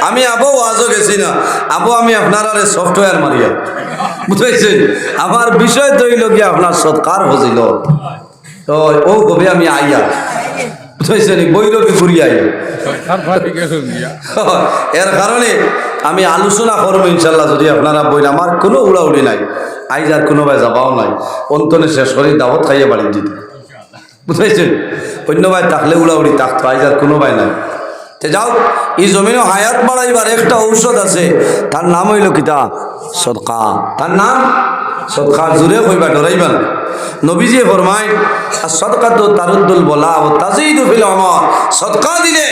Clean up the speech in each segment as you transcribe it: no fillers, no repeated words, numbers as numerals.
আমি আবু ওয়াজও গেছি না আবু আমি আপনার আরে সফটওয়্যার মারিয়া বুঝাইছেন আমার বিষয় তো হইল কি আপনার সৎকার হজিল তো ও কবে আমি আইয়া বুঝাইছেন বৈরবী ঘুরি আইয়া এর কারণে আমি আলোচনা করবো ইনশাল্লাহ যদি আপনারা বই আমার কোনো উড়াউড়ি নাই আইজ আর কোনো ভাই যাবাও নাই অন্তনে শেষ করে দাওয়াত খাইয়ে বাড়ি দিতে বুঝাইছেন অন্য ভাই থাকলে উড়াউড়ি থাকতো আইজ আর কোনো ভাই নাই যাও এই জমিনে হায়াত বাড়াইবার একটা ঔষধ আছে তার নাম হইল কিতা সদকা তার নাম সদকা জুড়ে কইবা ডরাইবা না নবীজি ফরমায় সদকা তো তারুদ্দুল বলা ও তাজিদু ফিল আমর সদকা দিলে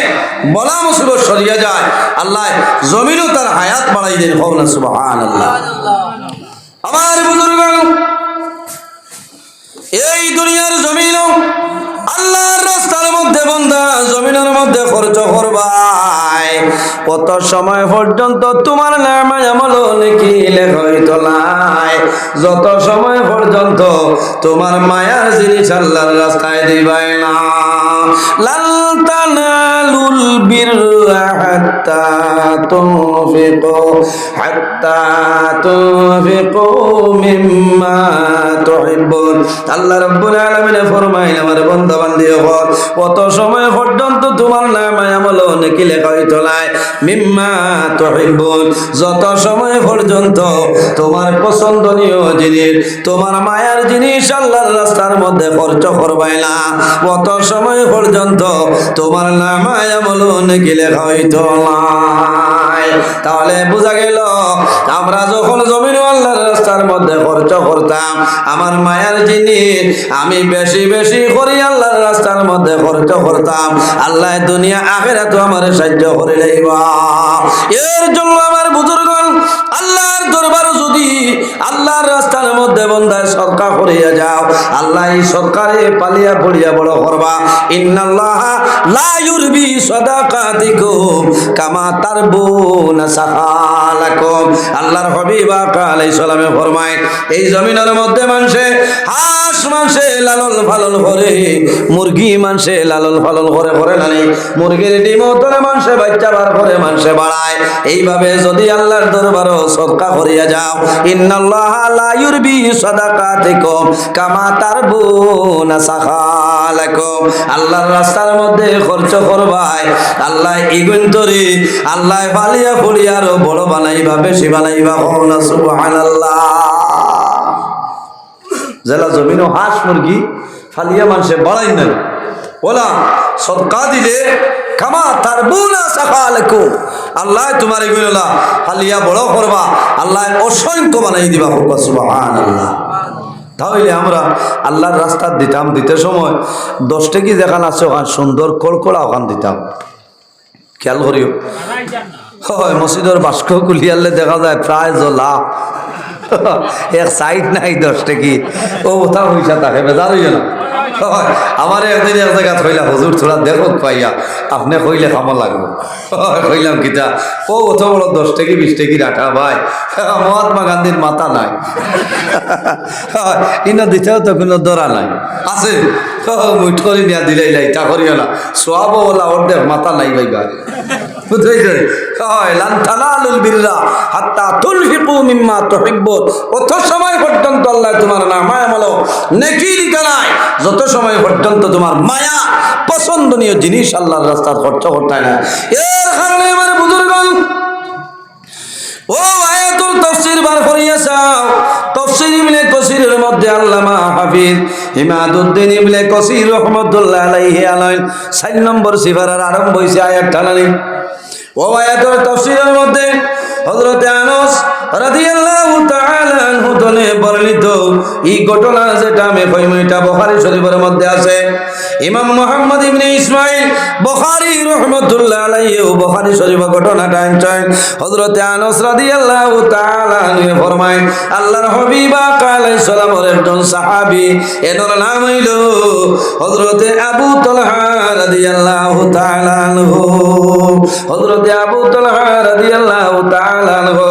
বলা মুসিবত সরিয়া যায় আল্লাহ জমিনও তার হায়াত বাড়াই দেন হোক না সুবহানাল্লাহ আমার বুজুর্গ এই দুনিয়ার জমিনও আল্লাহর রাস্তার মধ্যে বান্দা জমিনের মধ্যে খরচ করবাই কত সময় পর্যন্ত তোমার নামায় আমল নেকি লেখা হইতো নাই যত সময় পর্যন্ত তোমার মায়ার জিনিস আল্লাহর রাস্তায় দিবাই না লাল তানালুল বিররা হাত্তা তুনফিকু মিম্মা তুহিব্বুন আল্লাহ রাব্বুল আলামিন ফরমায় আমার বান্দা বান্দি হল কত সময় পর্যন্ত তোমার নামায় আমল নেকি লেখা হইতো নাই মিম্মা তুহিব্বুন যত সময় পর্যন্ত তোমার পছন্দনীয় জিনিস তোমার মায়ার জিনিস আল্লাহর রাস্তার মধ্যে খরচ করবাই না কত সময় পর্যন্ত তোমার নামায় আমল নেকি লেখা হইতো নাই তাহলে বোঝা গেল আমরা যখন জমিন আল্লাহর রাস্তার মধ্যে খরচ করতাম আমার মায়ার জিনিস আমি বেশি বেশি করি আল্লাহর রাস্তার মধ্যে খরচ করতাম আল্লাহ দুনিয়া আখিরাতে আমার সাহায্য করে লইবা এর জন্য আমার বুজুর্গণ আল্লাহর দরবারে যদি আল্লাহর রাস্তার মধ্যে বন্দায় সদকা করিয়া যাও আল্লাহ এই সদকারে পালিয়া পড়িয়া বড় করবা ইন্নাল্লাহা লা ইউরবি সাদাকাতিকুম কামা তারবুনা সাহালাকুম আল্লাহর হাবিব আলাইহিস সালামে ফরমায় এই জমিনের মধ্যে মানুষে হাঁস মানুষে লালন পালন করে মুরগি মানুষে লালন পালন করে না মুরগির ডিম তোলে মানুষে বাচ্চা বার করে মানুষে বাড়ায় এইভাবে যদি আল্লাহর দরবারে সদকা করিয়া যাও ইন্নাল্লাহা লা ইউরবি সাদাকাতিকুম কামা তারবুনা সাহালাকুম আল্লাহর রাস্তার মধ্যে খরচ করবাই আল্লাহ ইগুন্তরি আল্লাহ ফালিয়া ফুলিয়া আরো বড় বানাইবা বেশি বানাইবা না সুবহানাল্লাহ জেলা জমিনও হাঁস মুরগি ফালিয়া মানুষে বাড়াই নাই ওলা সদকা দিলে কামা তারবুনা সাহালাকুম আল্লাহ তোমার এগুলা ফালিয়া বড় করবা আল্লাহ অসংখ্য বানাই দিবা সুবহানাল্লাহ তাহলে আমরা আল্লাহর রাস্তা দিতাম দিতে সময় 10 টাকি যেখান আছে ওখান সুন্দর কড়কড়া ওখান দিতাম খেয়াল করিও হয় মসজিদের বাস্ক কুলিয়ালে দেখা যায় প্রায় জলা এক সাইড নাই 10 টাকি ও কোথাও পয়সা থাকে বেজার হইয়া না আমার একদিন এক জায়গা কইলা হুজুর থোড়া দেখো পাইয়া আপনি কইলে খামা লাগবে কইলাম কিতা ও অত বড় 10 টাকি 20 টাকি রাখা ভাই মহাত্মা গান্ধীর মাথা নাই ইনা দিতেও তো কোনো দরা নাই আছে মুঠ করে নিয়ে দিলাই লাই তা করিও না সোয়াবো বলা অর্ধেক মাথা নাই ভাই ভাই বুঝাইছে লান তানালুল বিররা হাত্তা তুনফিকু মিম্মা তুহিব্বুন অত সময় পর্যন্ত আল্লাহ তোমার নামায় আমল নেকি দিতে নাই যত সময় পর্যন্ত তোমার মায়া পছন্দনীয় জিনিস আল্লাহর রাস্তায় খরচ করতে না এর কারণে আমার বুজুর্গণ ও আয়াতুল তাফসীর বার করিয়াছাও তাফসীর ইবনে কাসীরের মধ্যে আল্লামা হাফিজ ইমাদউদ্দিন ইবনে কাসীর রাহমাতুল্লাহ আলাইহি আলাইন 4 নম্বর সিফারার আরম্ভ হইছে আয়াত টানানি ও আয়াতুল তাফসীরের মধ্যে হযরত আনাস রাদিয়াল্লাহু তাআলা আনহু থেকে বর্ণিত এই ঘটনা যেটা আমি কইম এটা বুখারী শরীফের মধ্যে আছে ইমাম মুহাম্মদ ইবনে ইসমাঈল বুখারী রাহমাতুল্লাহ আলাইহি বুখারী শরীফের ঘটনাটা আনছেন হযরত আনাস রাদিয়াল্লাহু তাআলা আনহু ফরমায় আল্লাহর হাবিব আলাইহিস সালামের একজন সাহাবী এর নাম হইল হযরত আবু তালহা রাদিয়াল্লাহু তাআলা আনহু হযরত আবু তালহা রাদিয়াল্লাহু তাআলা আনহু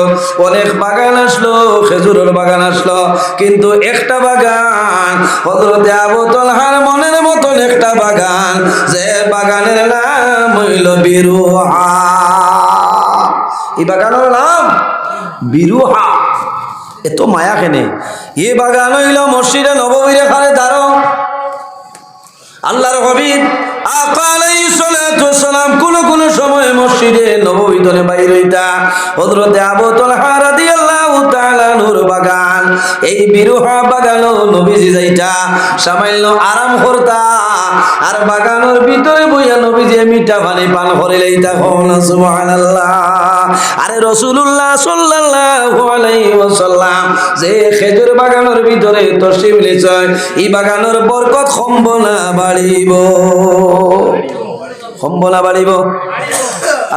অনেক বাগান আসলো খেজুরের বাগান আসলো কিন্তু একটা বাগান হযরত আবু তালহার মনের মতন একটা বাগান যে বাগানের নাম হইল বিরুহা এই বাগানের নাম বিরুহা। এত মায়া কেনে? এই বাগান হইল মসজিদে নববীর খানে দাঁড়ো আল্লাহর হাবিব আকা আলাইহিস সালাতু ওয়াস সালাম কোন সময় মসজিদে নববী ধরে বাইর হইতা হযরতে আবু তালহা রাদিয়াল্লাহু তাআলা নূর বাগান এই বিরুহা বাগানো নবীজি যাইতা সামান্য আরাম করতা আর বাগানের ভিতরে বইয়া নবীজি মিঠা পানি পান করে লইতা কোন সুবহানাল্লাহ। আরে রাসূলুল্লাহ সাল্লাল্লাহু আলাইহি ওয়াসাল্লাম যে খেজুর বাগানের ভিতরে তশরিফ লিছেন এই বাগানের বরকত কমবো না বাড়িব? কমবো না বাড়িব?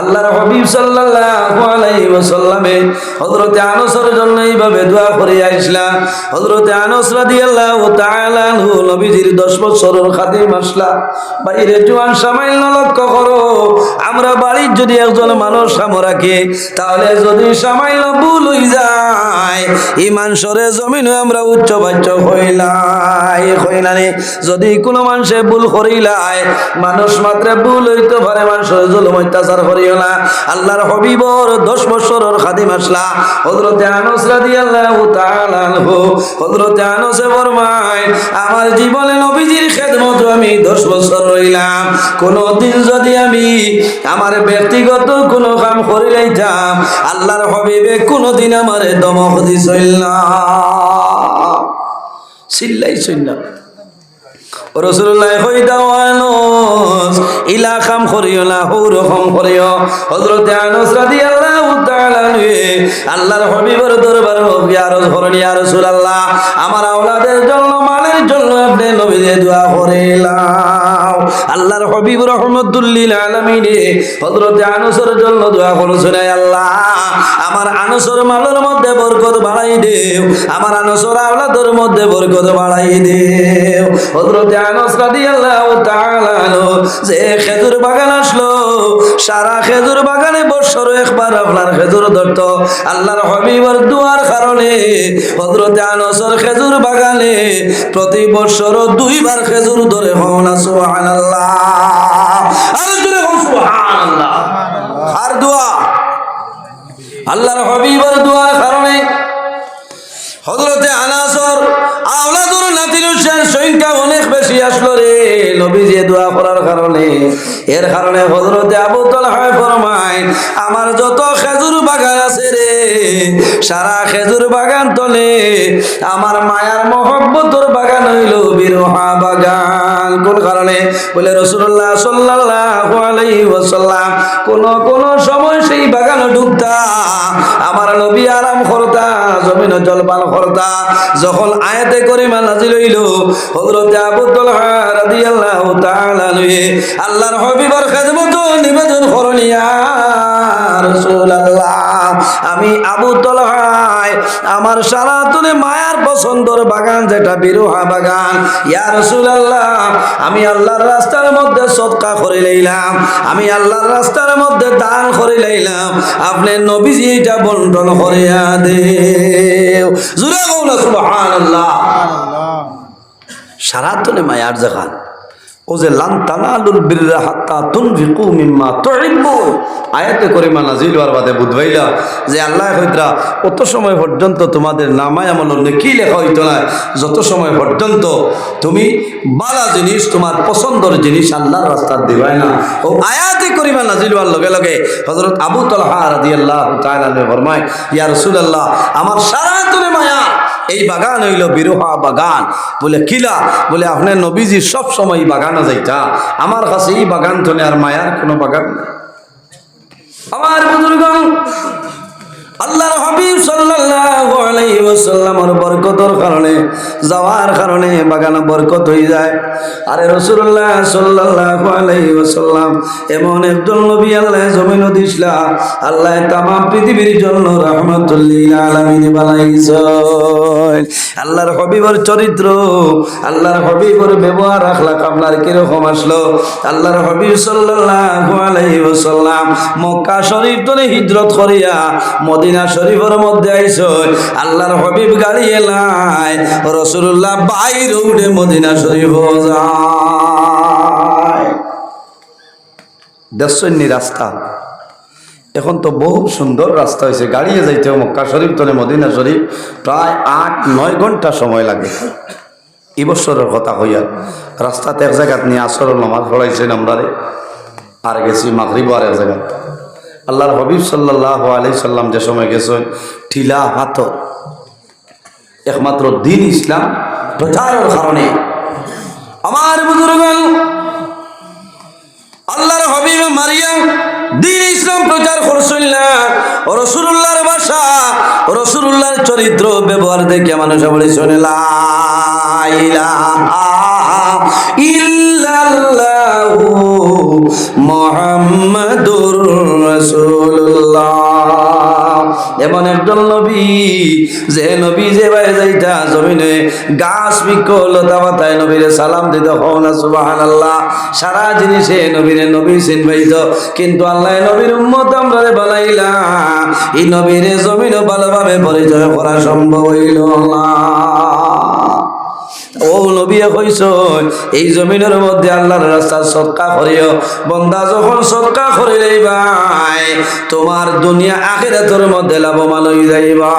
আল্লাহর হাবিব সাল্লাল্লাহু আলাইহি ওয়াসাল্লামে হযরতে আনাসের জন্য এইভাবে দোয়া করে আইসলা। হযরতে আনাস রাদিয়াল্লাহু তাআলা আনহু নবীজির 10 বছরের খাদিম আসলা। বাইরে জওয়ান সামান্য লক্ষ্য করো, আমরা বাড়ির যদি একজন মানুষ সামো রাখে তাহলে যদি সামান্য ভুল হই যায় ইমান সরে জমিনে আমরা উচ্চ বাচ্চ হইলাই যদি কোনো মানুষে ভুল করিলাই মানুষ মাত্র ভুল হইতে পারে, মানুষের জুলুম অত্যাচার করিও না। আল্লাহর হাবিবর 10 বছরের খাদিম আসলা হযরতে আনাস রাদিয়াল্লাহু তাআলা আনহু। হযরতে আনাসে ফরমায় আমার জীবনে নবীজির খেদমত আমি 10 বছর রইলাম, কোনদিন যদি আমি আমার ব্যক্তিগত কোনো কাম করি লাইতাম আল্লাহর হাবিবে কোনদিন আমারে দমক দিছিল না, চিল্লাইছিল না। রাসূলুল্লাহ কইতা আনাস ইলা কাম করিও না হুর কম করিও। হযরতে আনাস রাদিয়াল্লাহু তাআলা আনহু আল্লাহর হাবিবের দরবারে আরজ করেন ইয়া রাসূলুল্লাহ আমার আওলাদের জন্য মালের জন্য আপনি নবীকে দোয়া করিলাম। আল্লাহর হাবিব রাহমাতুল লিল আলামিন হযরতে আনাসের জন্য দোয়া করেছেন আল্লাহ আমার আনাসের মালের মধ্যে বরকত বাড়াই দেও, আমার আনাসের আওলাদের মধ্যে বরকত বাড়াই দেও। হযরতে আনাস রাদিয়াল্লাহু তাআলা আনহু যে খেজুর বাগান আসলো সারা খেজুর বাগানে বছর একবার আপনার খেজুর ধরত আল্লাহর হাবিবের দুয়ার কারণে হযরতে আনাসের খেজুর বাগানে প্রতি বছর 2 বার খেজুর ধরে হন সুবহানাল্লাহ। আর জোরে হন সুবহানাল্লাহ। আর দোয়া আল্লাহর হাবিবের দুয়ার কারণে হযরতে আনাসের আওলাদুর নাতির সংখ্যা অনেক বেশি আসলো রে নবীজি দোয়া করার কারণে। এর কারণে হযরতে আবু তালহা ফরমায় আমার যত খেজুর বাগান আছে রে সারা খেজুর বাগান তলে আমার মায়ার মহব্বতের বাগান হইল বিরহা বাগান। কোন কারণে? বলে রাসূলুল্লাহ সাল্লাল্লাহু আলাইহি ওয়াসাল্লাম কোন সময় সেই বাগানে ঢুকতা আমার নবী আরাম করতা জমিনে জলপান করতা। যখন আয়াতে করিমা নাজিল হইল হযরতে আবু তালহা রাদিয়াল্লাহু তাআলা আনহু আল্লাহর হাবিবের খেদমত নিবেদন করেন ইয়া রাসূলুল্লাহ আমি আবু তালহা আমার সারাতুনে মায়ার পছন্দের বাগান যেটা বিরুহা বাগান ইয়া রাসূলুল্লাহ আমি আল্লাহর রাস্তার মধ্যে সদকা করে লইলাম, আমি আল্লাহর রাস্তার মধ্যে দান করে লইলাম, আপনি নবীজি এটা বন্টন করিয়া দেও। জোরে বলুন সুবহানাল্লাহ। সারাতুনে মায়ার জাগান ও যে লান তানালুল বিররা হাত্তা তুনফিকু মিম্মা তুহিব্বুন আয়াতে করিমা নাজিল হওয়ার বাদে বুঝবাইলা যে আল্লাহ কইতরা কত সময় পর্যন্ত তোমাদের নামায় আমল নেকি লেখা হইতো না যত সময় পর্যন্ত তুমি বালা জিনিস তোমার পছন্দের জিনিস আল্লাহর রাস্তায় দিবাই না। ও আয়াতে করিমা নাজিল হওয়ার লগে লগে হযরত আবু তালহা রাদিয়াল্লাহু তাআলা ফরমায় ইয়া রাসূলুল্লাহ আমার সারাতুনে মায়া এই বাগান হইল বিরুহা বাগান। বলে কিলা? বলে আপনার নবীজি সব সময় বাগানে যাইতা, আমার কাছে এই বাগান তো আর মায়ার কোনো বাগান নেই। আমার বুজুর্গণ আল্লাহর হাবিব সাল্লাল্লাহু আলাইহি ওয়াসাল্লামের বরকতের কারণে যাওয়ার কারণে বাগানে বরকত হয়ে যায়। আরে রাসূলুল্লাহ সাল্লাল্লাহু আলাইহি ওয়াসাল্লাম এমন একজন নবী আল্লাহ জমিনে দিছলা আল্লাহ তাম পৃথিবীর জন্য রাহমাতুল লিল আলামিন বানাইছেন। আল্লাহর হাবিবের চরিত্র আল্লাহর হাবিবের ব্যবহার আখলাক আপনার কি রকম আসলো? আল্লাহর হাবিব সাল্লাল্লাহু আলাইহি ওয়াসাল্লাম মক্কা শরীফ থেকে হিজরত করিয়া মদিনা শরীফের মধ্যে আইসই আল্লাহর হাবিব গাড়ি এলাই রাসূলুল্লাহ বাইরে উঠে মদিনা শরীফ যায়। দেখছেন রাস্তা এখন তো বহু সুন্দর রাস্তা হয়েছে, গাড়িয়ে যাইতেও মক্কা শরীফ তলে মদিনা শরীফ প্রায় 8-9 ঘন্টা সময় লাগে। এই বছরের কথা হইয়া রাস্তাতে এক জায়গাত নিয়ে আসরের নামাজ পড়াইছেন আমরা, আর গেছি মাগরিব আর এক জায়গা। আল্লাহর হাবিব সাল্লাল্লাহু আলাইহি সাল্লাম যে সময় গেছেন ঠিলা হাতর, একমাত্র দিন ইসলাম প্রচারের কারণে। আমার বুজুর্গগণ, আল্লাহর হাবিব মারিয়াম দিন ইসলাম প্রচার করছেন না। রাসূলুল্লাহর ভাষা, রাসূলুল্লাহর চরিত্র ব্যবহার দেখে মানুষ বলেছেন লা ইলাহা ইল্লাল্লাহু মুহাম্মাদুর রাসূলুল্লাহ। এমন একজন নবী, যে নবী যে ভাই যাইতা জমিনে গাছ বৃক্ষ লতা পাতায় নবীরে সালাম দিত, হন সুবহানাল্লাহ। সারা জিনিসে নবীরে নবী চিনবাইত, কিন্তু আল্লাহ নবীর উম্মত আমরা বানাইলা, এই নবীরে জমিনে ভালোভাবে পরিচয় করা সম্ভব হইল না। ও নবী কইছ এই জমিনের মধ্যে আল্লাহর রাস্তা সদকা করিও। বন্দা যখন সদকা করিলেই ভাই তোমার দুনিয়া আখিরাতের মধ্যে লাভবান হয়ে যাইবা।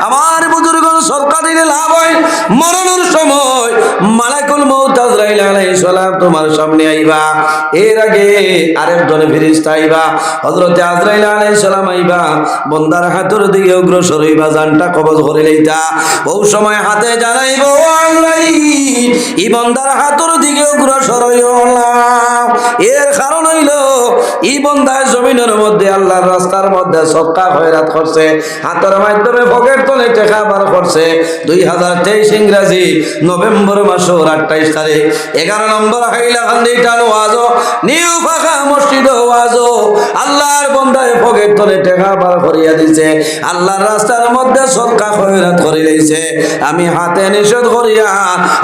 আমার বুজুর্গগণ, সদকা দিলে লাভ হয়। মরণের সময় মালাকুল মউত আজরাইল আলাইহিস সালাম তোমার সামনে আইবা, এর আগে আরেকজন ফেরেশতা আইবা, হযরতে আজরাইল আলাইহিস সালাম আইবা, বন্দার হাতের দিকে অগ্রসর হইবা, জানটা কবজ করে লইতা। ওই সময় হাতে জানাইবো এই বন্দার হাতের দিকে অগ্রসর হইও না। এর কারণ হইল এই বন্দায় জমিনের মধ্যে আল্লাহর রাস্তার মধ্যে সদকা খয়রাত করছে, হাতের মাধ্যমে পকেট তলে টাকা বার করছে। 2023 ইংরেজি নভেম্বর মাসের 28 তারিখ 11 নম্বর হাইলাকান্দি টান ওয়াজ নিউ ফাঁকা মসজিদ ওয়াজ, আল্লাহর বন্দায় পকেট তলে টাকা বার করিয়া দিছে, আল্লাহর রাস্তার মধ্যে সদকা খয়রাত করে লইছে। আমি হাতে নিষেধ করিয়া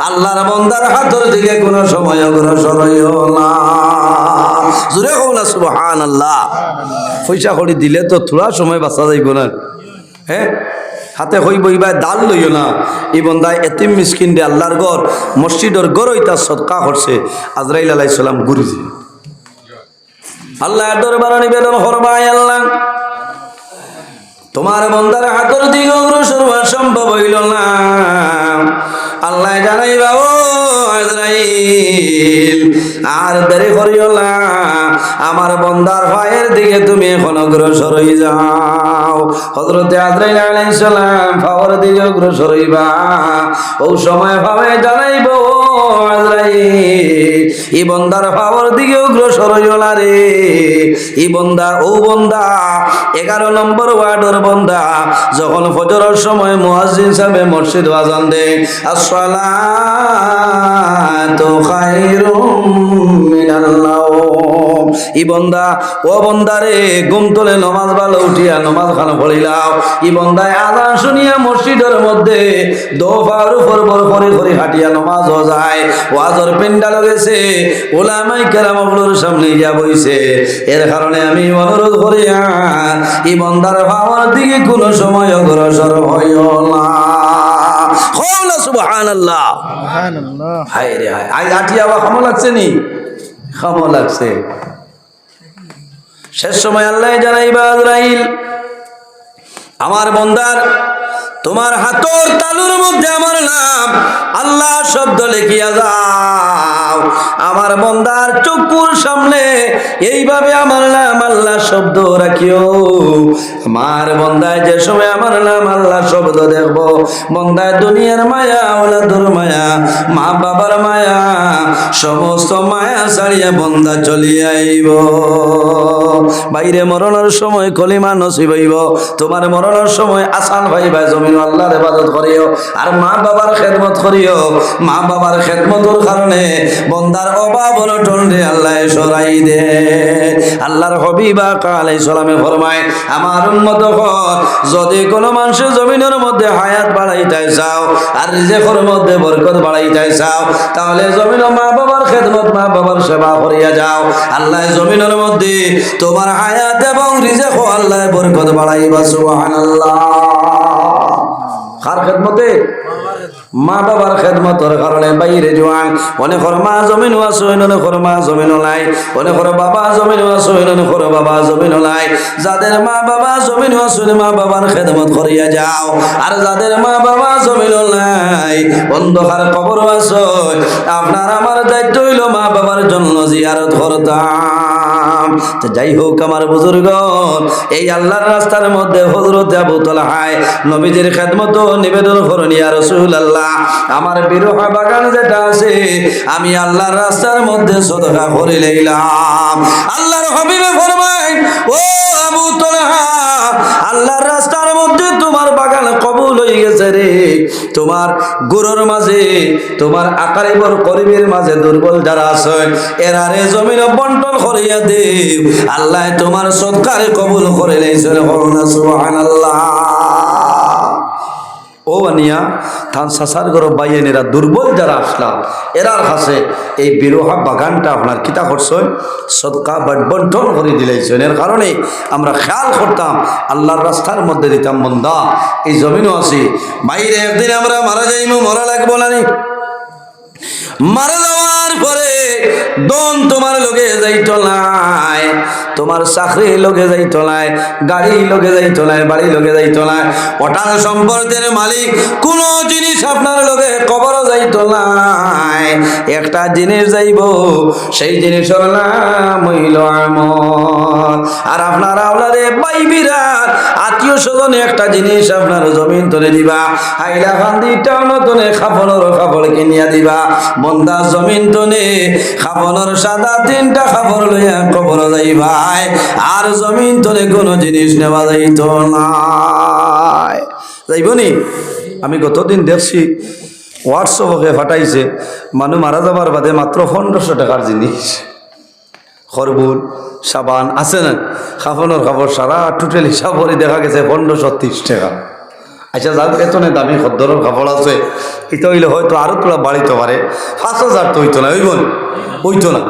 আল্লাহর বন্দার হাতের দিকে কোনো সময় অগ্রসর হইও না। জোরে কও না সুবহানাল্লাহ। পয়সা করি দিলে তো থোড়া সময় বাঁচা যাইব না। হ্যাঁ, হাতে হই বইবা দাল লইও না। এই বন্দায় এতিম মিসকিন দে আল্লাহর ঘর মসজিদের ঘর হইতা সদকা করছে। আজরাইল আলাইহিস সালাম গুরুজি আল্লাহর দরবারে নিবেদন ফরমায়, আল্লাহ তোমার বন্দার হাতের দিকে অগ্রসর হওয়া সম্ভব হইল না। আল্লাহ জানাইবা, ও আজরাইল আর দেরি করিও না, আমার বন্দার পায়ের দিকে তুমি এখন অগ্রসর হয়ে যাও। হযরতে আজরাইল আলাইহিস সালাম পায়ের দিকে অগ্রসর হইবা। ও সময় ভাবে জানাইব, আজরাইল এই বন্দার পায়ের দিকে অগ্রসর হইও না রে। এই বন্দা, ও বন্দা 11 নম্বর ওয়ার্ডের বন্দা, যখন ফজরের সময় মুয়াজ্জিন সাহেব মসজিদ আযান দেয়, আসসালাতু খায়রুম মিনাল নাওম, এই বন্দা, ও বন্দারে ঘুম তোলে নামাজ ভালো উঠিয়া নামাজ খান পড়িলাও। এই বন্দায় আযান শুনিয়া মসজিদের মধ্যে দোফার উপর বড় করে করে হাঁটিয়া নামাজ যায়। ওয়াজের পেন্ডাল গেছে, ওলামাই কেরামগুলোর সামনে গিয়া বইছে। এর কারণে আমি অনুরোধ করিয়া এই বন্দার ভাবার দিকে কোনো সময় অগ্রসর হইও না। সুবহানাল্লাহ, সুবহানাল্লাহ। হায় রে হায়, আজ আটি আবার খামো লাগছে নি, খামো লাগছে। শেষ সময় আল্লাহ জানাইবা, আজরাইল আমার বন্দার তোমার হাতর তালুর মধ্যে আমার নাম আল্লাহ শব্দ লিখিয়া যাও। আমার বন্দার চক্ষুর সামনে এইভাবে আমার নাম আল্লাহ শব্দ রাখিও। আমার বন্দায় যে সময় আমার নাম আল্লাহ শব্দ দেখব, বন্দায় দুনিয়ার মায়া, ওলাদুর মায়া, মা বাবার মায়া, সমস্ত মায়া ছাড়িয়া বন্দা চলিয়া আইব। বাইরে মরণের সময় কলিমা নসিব হইব, তোমার মরণের সময় আসান ভাইবা জমিন আল্লাহর ইবাদত করিও আর মা বাবার খেদমত করিও। মা বাবার খেদমতের কারণে বন্দার অভাব অনটন রে আল্লাহ সরাই দে। আল্লাহর হাবিব আলাইহিস সালামে ফরমায়, আমার উম্মত হল যদি কোনো মানুষের জমিনের মধ্যে হায়াত বাড়াইতে চাও আর রিজিকের মধ্যে বরকত বাড়াইতে চাও, তাহলে জমিনে মা বাবার খেদমত, মা বাবার সেবা করিয়া যাও। আল্লাহ জমিনের মধ্যে তোমার হায়াত এবং রিজিক আল্লাহ বরকত বাড়াইবা। সুবহানাল্লাহ। কার খেদমতে? মা বাবার খেদমতর কারণে বাইরে জোয়ান অনেকর মা জমিন আসইন অনেকর মা জমিন নাই অনেকর বাবা জমিন আসইন অনেকর বাবা জমিন নাই যাদের মা বাবা জমিন আসইন মা বাবার খেদমত করিয়া যাও আর যাদের মা বাবা জমিন নাই অন্ধকার কবর আসই আপনার আমার দায়িত্ব হইল মা বাবার জন্য জিয়ারত করতাম। তো যাই হোক আমার বুজুর্গ এই আল্লাহর রাস্তার মধ্যে হযরত আবু তালহায় নবীজির খেদমত নিবেদন করেন ইয়া রাসূলুল্লাহ আমার বিরহা বাগান যেটা আছে আমি আল্লাহর রাস্তার মধ্যে সদকা করে লইলাম। আল্লাহর হাবিবে ফরমায় ও আবু তালহা আল্লাহর রাস্তার মধ্যে তোমার বাগান কবুল হয়ে গেছে রে, তোমার গুরুর মাঝে তোমার আকারিবর করিবের মাঝে দুর্বল যারা আছে এরারে জমিন বন্টন করিয়া দেব আল্লাহ তোমার সদকারে কবুল করে লইছেন সুবহানাল্লাহ। ও বানিয়া থান সাসার গরব বাইয়েন এরা দুর্বল যারা আসলাম এরার কাছে এই বিরোহা বাগানটা আপনার কিতা করছেন সদকা বন্টন করে দিলাইছেন। এর কারণে আমরা খেয়াল করতাম আল্লাহর রাস্তার মধ্যে দিতাম বন্দা এই জমিনও আছি বাইরে একদিন আমরা মারা যাইমু মরা লাগবো না মারা যাওয়ার পরে দন তোমার লগে যাইতো নাই তোমার চাকরি লগে যাইতো নাই গাড়ি লগে যাইতো নাই বাড়ি লগে যাইতো নাই অটাল সম্পদের মালিক কোন জিনিস আপনার লগে কবরও যাইতো নাই একটা জিনিস যাইব সেই জিনিসের নাম হইল আমল। আর আপনার আওলাদে বাইবিরা আত্মীয় স্বজনে একটা জিনিস আপনার জমিন তুলে দিবা হাইলাকান্দি টাউনতনে খাফনের কাপড় কিনিয়া দিবা বন্দা জমিন তনে খাফনের সাদা তিনটা কাপড় লইয়া কবর যাইবাই আর জমিন তনে কোনো জিনিস নেওয়া যাইত না যাইবনি। আমি গতদিন দেখছি হোয়াটসঅ্যাপে ফাটাইছে মানুষ মারা যাবার বাদে মাত্র 1500 টাকার জিনিস খরবুল সাবান আছে না খাফনের কাপড় সারা টোটাল হিসাব করে দেখা গেছে 1530 টাকা। আচ্ছা যার বেতনে দামি খদ্দরের কাপড় আছে এটা হইলে হয়তো আরো তোলা বাড়িতে পারে 5000 তো হইতো না হইতো না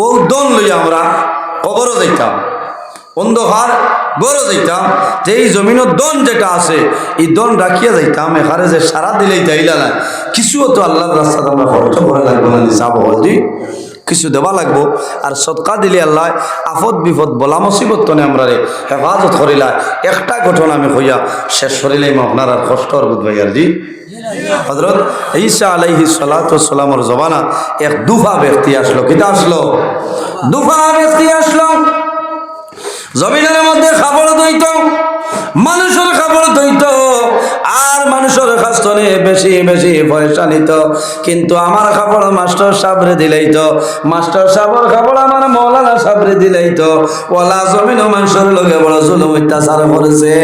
ও দন লইয়া আমরা কবরও যাইতাম অন্ধকার গড়ও যাইতাম যে এই জমিনের দন যেটা আছে এই দন রাখিয়া যাইতাম এখানে যে সারা দিলেই যাইলা না কিছুও তো আল্লাহর রাস্তাতে আমরা খরচ করা লাগবো না নিসাব হলদি কিছু দেওয়া লাগবো আর সদকা দিলে আল্লাহ আফদ বিপদ বলা মুসিবত তনে আমরা রে হেফাজত করিলা। একটা ঘটনা আমি হইয়া শেষ করিলাম আপনার আর কষ্টর বুধ ভাইয়ার জি হযরত ঈসা আলাইহিস সালাতু ওয়াস সালামের জমানা এক দুফা ব্যক্তি আসলো কিতা আসলো দুফা ব্যক্তি আসলো জমিনের মধ্যে খাবার দইত মানুষের খাবার দইত আর মানুষের কাছ থেকে বেশি বেশি পয়সা নিত কিন্তু আমার খাবার মাস্টার সাবরে দিলাইত মাস্টার সাবর খাবার আমার মৌলানা সাবরে দিলাইত ওলা জমিন মানুষের লগে বড় জুলুম অত্যাচার করেছে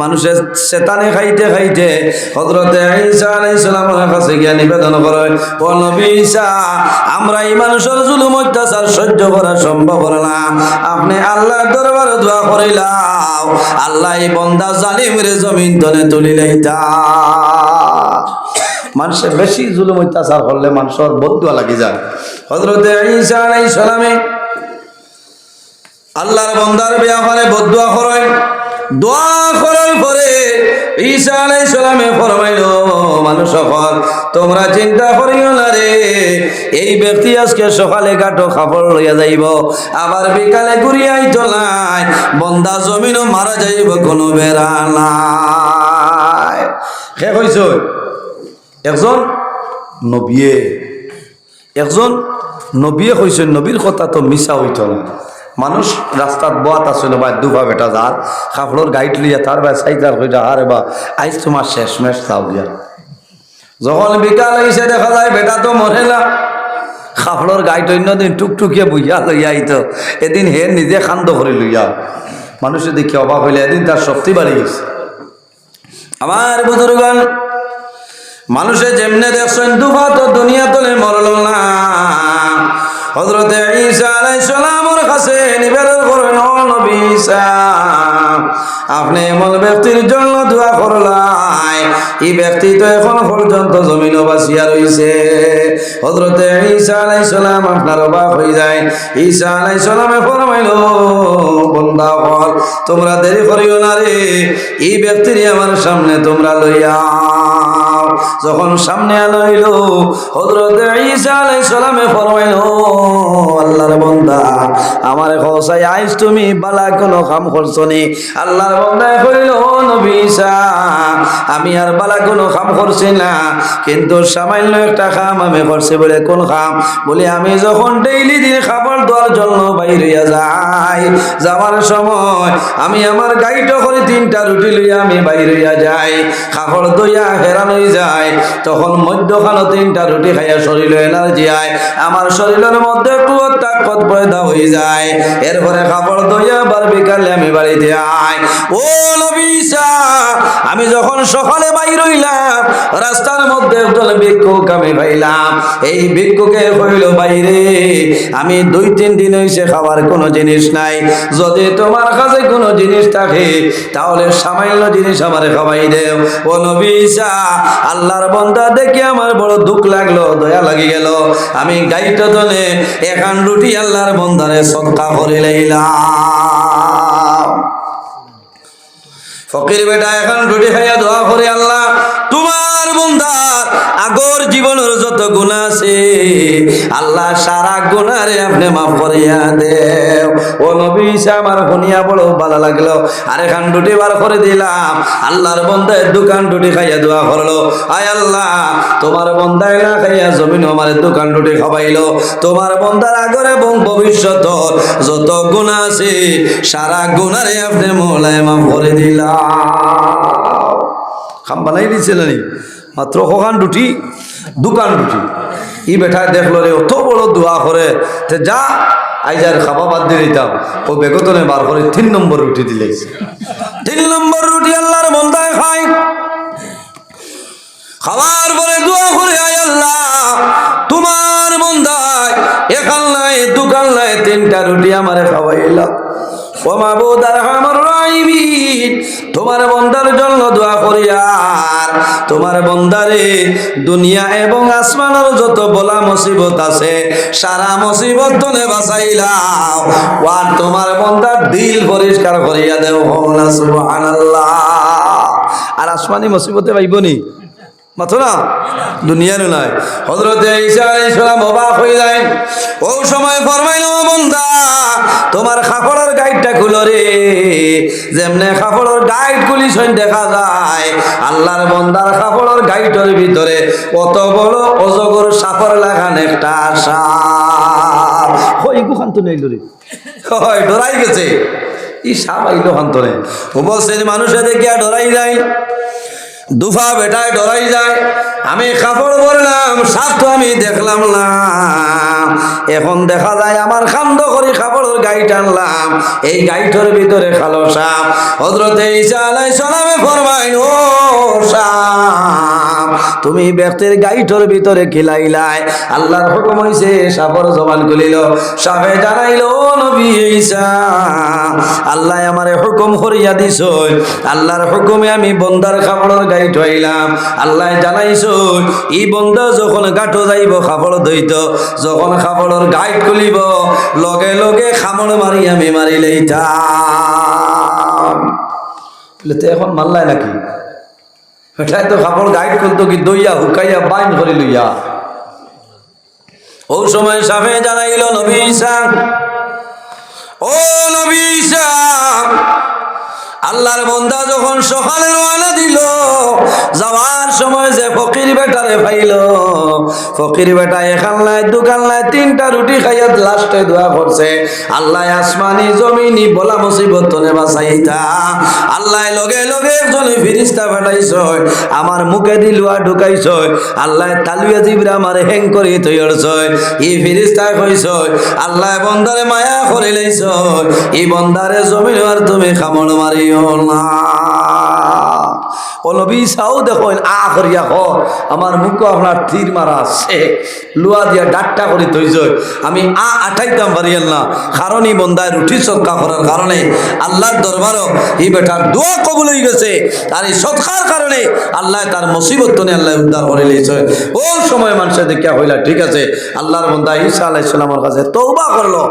মানুষের শয়তানে খাইতে খাইতে হযরত ঈসা আলাইহিস সালামের কাছে গিয়ে নিবেদন করে ও নবী ঈসা আমরা এই মানুষের জুলুম অত্যাচার সহ্য করা সম্ভব না আপনি আল্লাহর দরবারে দোয়া করিলাও আল্লাহ এই বান্দা জালিমের জমিন তলে তুলিলাইতা। মানুষের বেশি জুলুম অত্যাচার করলে মানুষের বদদুয়া লাগি যায়। হযরত ঈসা আলাইহিস সালামে আল্লাহর বান্দার ব্যাপারে বদদুয়া করেন দোয়া করার পরে ঈসা আলাইহিস সালামে ফরমাইলো মানুষ সকল তোমরা চিন্তা করিও না রে এই ব্যক্তি আজকে সকালে কাটো কাপড় লইয়া যাইব আবার বিকালে ঘুরিয়া আইতো নাই বন্দা জমিনও মারা যাইব কোনো বেড়া নাই। কে কইছ একজন নবিয়ে কইছেন নবীর কথা তো মিছা হইতো না মানুষ রাস্তার বাত আসল বা দুভা বেটা যার কাপড়ের গাইড লিয়া তার বা সাইজার কইটা আরে বা আইজ তোমার শেষ মেশ চাও গিয়া যখন বিকাল হয়েছে দেখা যায় বেটা তো মরে না কাপড়ের গাইড অন্যদিন টুকটুকিয়ে বুঝিয়া লইয়া আইতো এদিন হে নিজে খান্দ করে লইয়া মানুষের দেখে অবাক হইলে এদিন তার শক্তি বাড়ি গেছে। আমার বুজুর্গণ মানুষে যেমনে দেখছেন দুভা তো দুনিয়া তলে মরল না হযরত ঈসা আলাইহিস সালামের কাছে নিবেদন করেন ও নবী ঈসা আপনি এমন ব্যক্তির জন্য দোয়া করলাই এই ব্যক্তি তো এখন পর্যন্ত জমিনও বাঁচিয়া রইছে। হযরত ঈসা আলাইহিস সালাম আপনার অবাক হয়ে যায়। ঈসা আলাইহিস সালামে ফরমাইল বান্দা হল তোমরা দেরি করিও না রে এই ব্যক্তির আমার সামনে তোমরা লইয়া যখন সামনে আনা হইল হযরত ঈসা আলাইহিস সালামে ফরমাইলো আল্লাহর বান্দা আমার খোসাই আইস তুমি বালা কোনো কাম করছনি আল্লাহর বান্দা কইল নবী ঈসা আমি আর বালা কোনো কাম করছি না কিন্তু সামান্য একটা কাম আমি করছি বলে কোন কাম বলে আমি যখন ডেইলি দিন খাবার দেওয়ার জন্য বাইরে হইয়া যাই যাওয়ার সময় আমি আমার গাইটা করে 3টা রুটি লইয়া আমি বাইরে হইয়া যাই খাবার দইয়া হেরান হয়ে যায় তখন মধ্যখানে 3টা রুটি খাইয়া শরীরে এনার্জি আয় আমার শরীরের মধ্যে একটু তাকত পয়দা হয়ে যায় এরপরে খাবার দইয়া বার বিকালে আমি বাড়িতে আয় ও নবী ঈসা আমি যখন সকালে বাইর হইলাম রাস্তার মধ্যে একজন ভিক্ষুক আমি পাইলাম এই ভিক্ষুকে কইল বাইরে আমি 2-3 দিন হইছে খাবার কোনো জিনিস নাই যদি তোমার কাছে কোনো জিনিস থাকে তাহলে সামান্য জিনিস আমারে খাওয়াই দেও ও নবী ঈসা আল্লাহর বান্দা দেখে আমার বড় দুঃখ লাগলো দয়া লাগি গেল আমি গাইটা দলে এখান রুটি আল্লাহর বান্দারে সদকা করে লইলাম ফকির বেটা এখন রুটি খাইয়া দোয়া করে আল্লাহ তোমার বান্দার আগর জীবনের যত গুনাহ আছে আল্লাহ সারা গুনাহরে আপনি maaf করিয়া দেও ও নবী ঈসা আমার শুনিয়া বড় ভালো লাগলো আর এখন রুটি বার করে দিলাম আল্লাহর বান্দা দোকান রুটি খাইয়া দোয়া করলো আয় আল্লাহ তোমার বান্দা না খাইয়া জমিন আমার দোকান রুটি খাওয়াইলো তোমার বান্দার আগর এবং ভবিষ্যতের যত গুনাহ আছে সারা গুনাহরে আপনি মওলায় maaf করে দিলা খাম বানাই দিছিল নি মাত্র হোকান রুটি দোকান রুটি ই বেটা দেখলো রে অত বড় দোয়া করে তে যা আইজার খাবা বাদ দিয়ে দিতাম ও বেগতনে বার করে 3 নম্বর রুটি দিলে 3 নম্বর রুটি আল্লাহর বান্দায় খায় খাওয়ার পরে দোয়া করে আয় আল্লাহ তোমার বান্দায় এখান নাই দোকান নাই 3টা রুটি আমারে খাওয়াইলা ও মাবুদ আরহামুর রাহিমিন তোমার বান্দার জন্য দোয়া করি আর তোমার বান্দারে দুনিয়া এবং আসমানের যত বলা মুসিবত আছে সারা মুসিবত থেকে বাঁচাইলাও আর তোমার বান্দার দিল পরিষ্কার করিয়া দেও না সুবহানাল্লাহ আর আসমানি মুসিবতে পাইবনি মাত্র না দুনিয়ার নয় হযরত ঈসা আলাইহিস সালাম অবাক হয়ে যায় ও সময় ফরমাইলো বান্দা তোমার কাপড়ের গাইডটা খুলো রে যেমনে কাপড়ের গাইড খুলি সই দেখা যায় আল্লাহর বান্দার কাপড়ের গাইডের ভিতরে কত বড় অজগর সাপের লাগান একটা সাপ কই গুখান তো নেইল রে হয় ডরাই গেছে ই সাপ আইলো হান্তরে উপস্থিত মানুষে দেখিয়া ডরাই যায় দুফা বেটায় ডরাই যায় আমি কাপড় পরলাম সাপ তো আমি দেখলাম না এখন দেখা যায় আমার খান্দ করে কাপড়ের গাইট আনলাম এই গাইটের ভিতরে কালো সাপ হযরত ঈসা আলাইহিস সালামে ফরমাইল ও সাপ তুমি ব্যক্তির গাইটের ভিতরে খিলাইলাই আল্লাহর হুকুম হইছে সাপের জবান খুলিল সাপে জানাইলো নবী ঈসা আল্লাহ আমারে হুকুম করিয়া দিছো আল্লাহর হুকুমে আমি বন্দার কাপড়ের গাইট হইলাম আল্লাহ জানাইছো ই বন্দা যখন গাঁটো যাইব কাপড় ধইত যখন কাপড়ের গাইট খুলিব লগে লগে খামড় মারি আমি মারি লইতাম এখন মারলাই নাকি এটাই তো কাপড় গাইট খুলতো কি দইয়া হুকাইয়া বাইন করে লইয়া ও সময় সাফে জানাইল নবী ঈসা ও নবী ঈসা আল্লাহর বান্দা যখন সকালে রওনা দিল যাওয়ার সময় যে ফকির বেটারে পাইল ফকির বেটা এখান নাই দোকান নাই 3টা রুটি খাইয়া লাস্টে দোয়া করছে আল্লাহ আসমানি জমিনি বলা মুসিবত তনে বাঁচাইতা আল্লাহ লগে লগে একজন ফেরেশতা পাঠাইছো আমার মুখে দিলুয়া ঢুকাইছো আল্লাহ তালুয়া জিবরা আমারে হ্যাং করে তৈরছো এই ফেরেশতা কইছো আল্লাহ বান্দারে মায়া করে লইছো এই বান্দারে জমিন আর তুমি খামড় মারিও না ও নবী ঈসাও দেখো আ করিয়া কর আমার মুখ আপনার তীর মারা আছে লুয়া দিয়া ডাট্টা করে তৈজ আমি আঠাইতাম পারিয়াল না কারণ এই বন্দায় রুটি সদকা করার কারণে আল্লাহর দরবারও এই বেটার দোয়া কবুল হয়ে গেছে আর এই সদকার কারণে আল্লাহ তার মুসিবত তনে আল্লাহ উদ্ধার করে লিয়েছে ও সময় মানুষের দেখিয়া হইলা ঠিক আছে আল্লাহর বন্দা ঈসা আলাইহিস সালামের কাছে তওবা করলো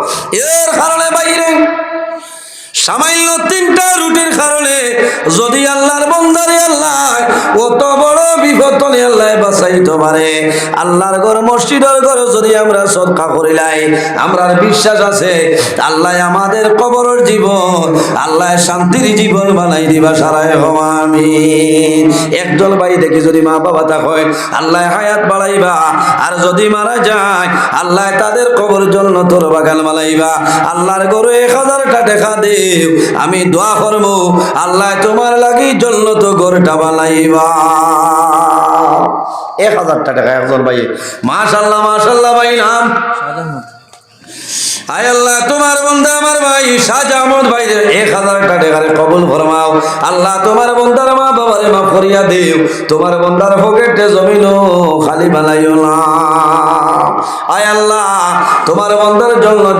এর কারণে বাইরে সামান্য 3টা রুটির কারণে যদি আল্লাহর বান্দারে আল্লাহ কত বড় বিপদ তলে আল্লাহ বাঁচাইতে পারে। আল্লাহর ঘর মসজিদের ঘর যদি আমরা সদকা করিলাই, আমরার বিশ্বাস আছে আল্লাহ আমাদের কবরের জীবন আল্লাহ শান্তির জীবন বানাই দিবা সারায় হওয়া আমিন। একজন ভাই দেখি যদি মা বাবা তা হয় আল্লাহ হায়াত বাড়াইবা, আর যদি মারা যায় আল্লাহ তাদের কবর জন্য তোর বাগান বানাইবা। আল্লাহর ঘরে 1000টা টাকা দেও, আমি দোয়া করবো আল্লাহ তোমার লাগি জন্য তো ঘরটা বানাইবা। 1000টা টাকা একজন ভাই, মাশাআল্লাহ মাশাআল্লাহ ভাই নাম আয় আল্লাহ তোমার বন্ধা আমার ভাই শাহজাহান ভাই 1000টা টাকারে কবুল ফরমাও। আল্লাহ তোমার বন্দার মা বাবারে মাফ করিয়া দেও, তোমার বন্দার পকেটে জমিনও খালি বানাইও না। আয় আল্লাহ তোমার বন্দার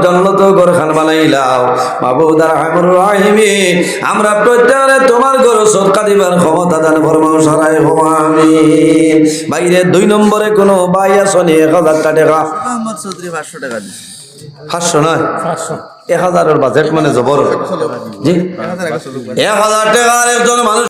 জন্নত ঘরখান বানাইলাও মাবুদ আর রহমানুর রহিম। আমরা প্রত্যেকে তোমার ঘর সদকা দিবার ক্ষমতা দান ফরমাও সারায় হও আমিন। বাইরে 2 নম্বরে কোনো ভাই আসনি 1000টা টাকা মোহাম্মদ চৌধুরী 500 টাকা দিছে। 500 নয় 1000 এর বাজেট মানে জবর জি 1000 টাকার একজন মানুষ